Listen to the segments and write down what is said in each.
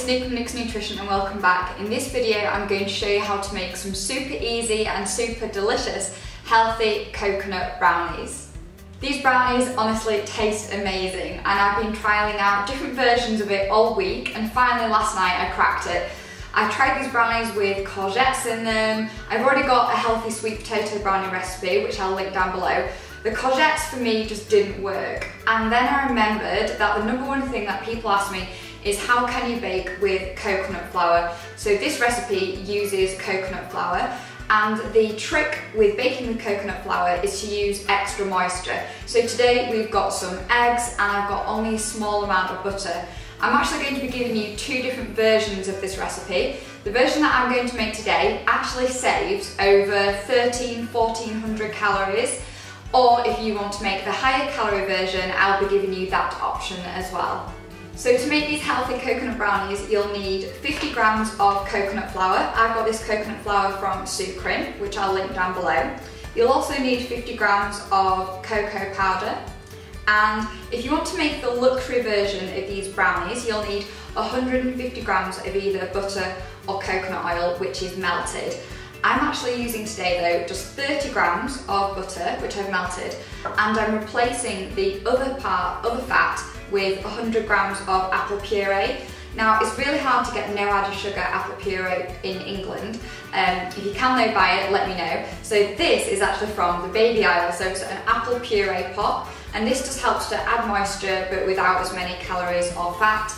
Nick from Nick's Nutrition and welcome back. In this video I'm going to show you how to make some super easy and super delicious healthy coconut brownies. These brownies honestly taste amazing and I've been trialling out different versions of it all week, and finally last night I cracked it. I tried these brownies with courgettes in them. I've already got a healthy sweet potato brownie recipe which I'll link down below. The courgettes for me just didn't work, and then I remembered that the number one thing that people ask me is how can you bake with coconut flour. So this recipe uses coconut flour, and the trick with baking with coconut flour is to use extra moisture. So today we've got some eggs and I've got only a small amount of butter. I'm actually going to be giving you two different versions of this recipe. The version that I'm going to make today actually saves over 1400 calories, or if you want to make the higher calorie version, I'll be giving you that option as well. So to make these healthy coconut brownies, you'll need 50 grams of coconut flour. I've got this coconut flour from Sucrin, which I'll link down below. You'll also need 50 grams of cocoa powder. And if you want to make the luxury version of these brownies, you'll need 150 grams of either butter or coconut oil, which is melted. I'm actually using today though just 30 grams of butter, which I've melted, and I'm replacing the other fat with 100 grams of apple puree. Now it's really hard to get no added sugar apple puree in England. If you can though buy it, let me know. So this is actually from the baby aisle, so it's an apple puree pot, and this just helps to add moisture but without as many calories or fat.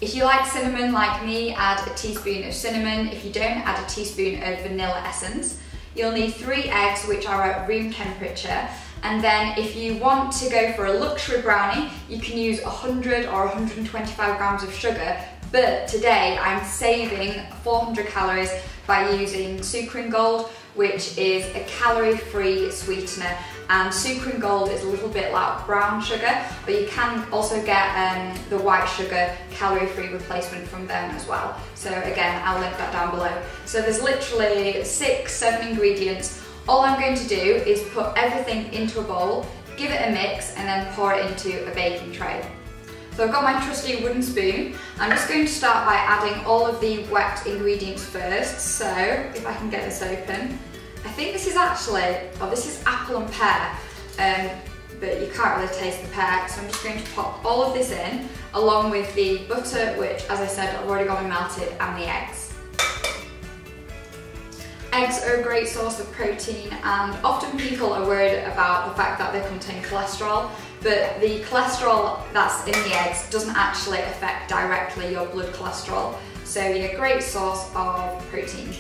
If you like cinnamon like me, add a teaspoon of cinnamon. If you don't, add a teaspoon of vanilla essence. You'll need 3 eggs which are at room temperature. And then if you want to go for a luxury brownie, you can use 100 or 125 grams of sugar. But today I'm saving 400 calories by using Sucrin Gold, which is a calorie-free sweetener. And Sucrin Gold is a little bit like brown sugar, but you can also get the white sugar calorie-free replacement from them as well. So again, I'll link that down below. So there's literally 6-7 ingredients. All I'm going to do is put everything into a bowl, give it a mix, and then pour it into a baking tray. So I've got my trusty wooden spoon. I'm just going to start by adding all of the wet ingredients first. So if I can get this open. I think this is actually, this is apple and pear, but you can't really taste the pear, so I'm just going to pop all of this in, along with the butter, which, as I said, I've already got melted, and the eggs. Eggs are a great source of protein, and often people are worried about the fact that they contain cholesterol, but the cholesterol that's in the eggs doesn't actually affect directly your blood cholesterol, so you're a great source of protein.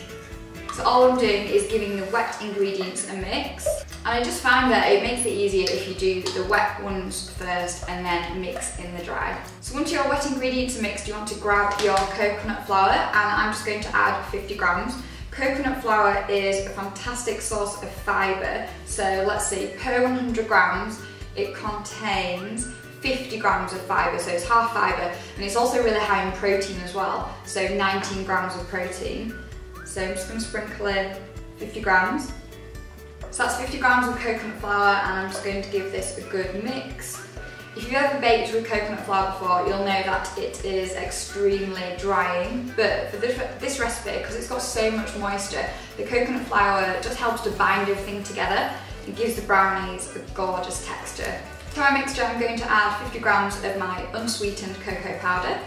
So all I'm doing is giving the wet ingredients a mix, and I just found that it makes it easier if you do the wet ones first and then mix in the dry. So once your wet ingredients are mixed, you want to grab your coconut flour, and I'm just going to add 50 grams. Coconut flour is a fantastic source of fibre, so let's see, per 100 grams it contains 50 grams of fibre, so it's half fibre, and it's also really high in protein as well, so 19 grams of protein. So I'm just going to sprinkle in 50 grams. So that's 50 grams of coconut flour, and I'm just going to give this a good mix. If you've ever baked with coconut flour before, you'll know that it is extremely drying, but for this recipe, because it's got so much moisture, the coconut flour just helps to bind everything together and gives the brownies a gorgeous texture. To my mixture, I'm going to add 50 grams of my unsweetened cocoa powder.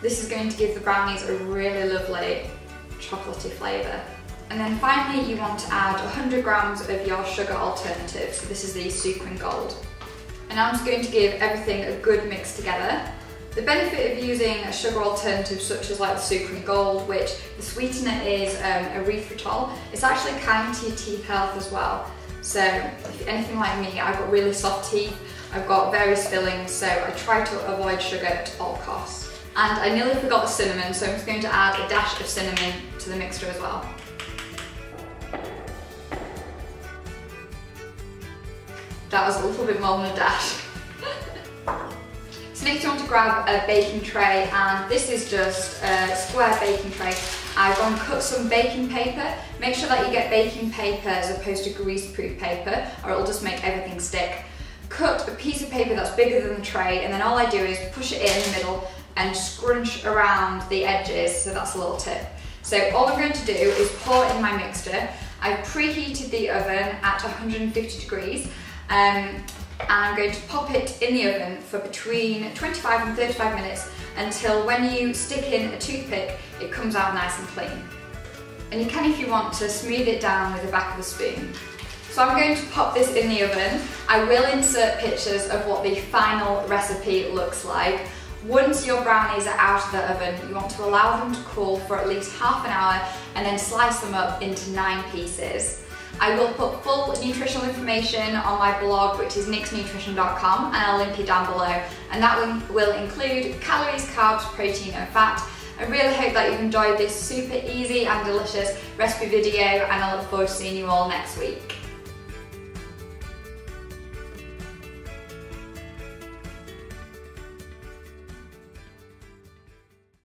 This is going to give the brownies a really lovely chocolatey flavour. And then finally you want to add 100 grams of your sugar alternative, so this is the Sucrin Gold. And I'm just going to give everything a good mix together. The benefit of using a sugar alternative such as like the Sucrin Gold, which the sweetener is erythritol, it's actually kind to your teeth health as well. So if you're anything like me, I've got really soft teeth, I've got various fillings, so I try to avoid sugar at all costs. And I nearly forgot the cinnamon, so I'm just going to add a dash of cinnamon to the mixture as well. That was a little bit more than a dash. So next you want to grab a baking tray, and this is just a square baking tray. I've gone and cut some baking paper. Make sure that you get baking paper as opposed to grease-proof paper, or it'll just make everything stick. Cut a piece of paper that's bigger than the tray, and then all I do is push it in the middle, and scrunch around the edges, so that's a little tip. So all I'm going to do is pour in my mixture. I've preheated the oven at 150 degrees and I'm going to pop it in the oven for between 25 and 35 minutes until when you stick in a toothpick, it comes out nice and clean. And you can, if you want, to smooth it down with the back of a spoon. So I'm going to pop this in the oven. I will insert pictures of what the final recipe looks like. Once your brownies are out of the oven, you want to allow them to cool for at least half an hour and then slice them up into 9 pieces. I will put full nutritional information on my blog, which is nixnutrition.com, and I'll link it down below. And that will include calories, carbs, protein and fat. I really hope that you've enjoyed this super easy and delicious recipe video, and I look forward to seeing you all next week.